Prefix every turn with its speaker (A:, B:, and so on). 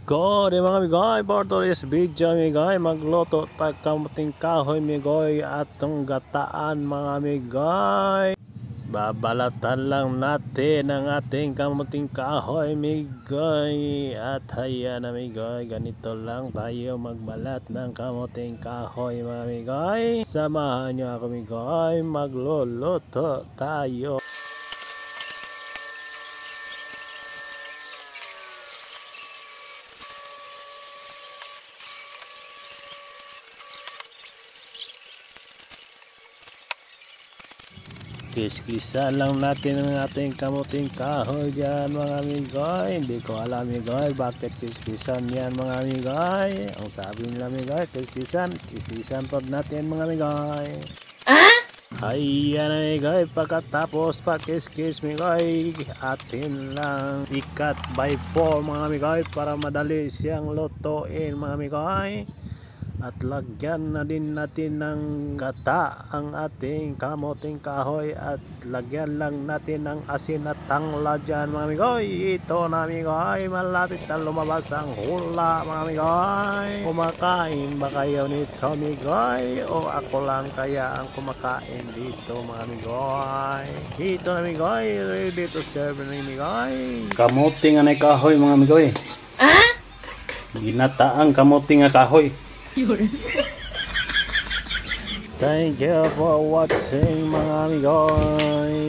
A: Good mga amigoy, for today's video amigoy, magluto tayo kamuting kahoy amigoy atong gataan mga amigoy. Babalatan lang natin ang ating kamuting kahoy amigoy. At hayan amigoy, ganito lang tayo magbalat ng kamuting kahoy mga amigoy. Samahan nyo ako amigoy, magluluto tayo. Kiskisa lang natin ang ating kamuting kahoy dyan mga amigoy. Hindi ko alam amigoy bakit kiskisan yan mga amigoy. Ang sabi nila amigoy, kiskisan po natin mga amigoy. Ayan amigoy, pagkatapos pakiskis amigoy, atin lang ikat by 4 mga amigoy para madali siyang lutuin mga amigoy. At lagyan na din natin ng gata ang ating kamuting kahoy at lagyan lang natin ng asin at tangla dyan mga amigoy. Ito na amigoy, malapit na lumabas ang hula mga amigoy. Kumakain ba kayo nito amigoy o ako lang kaya ang kumakain dito mga amigoy? Ito na amigoy, ready to serve na amigoy. Kamuting anay kahoy mga amigoy. Ginataang kamuting nga kahoy. Thank you for watching mga amigoy.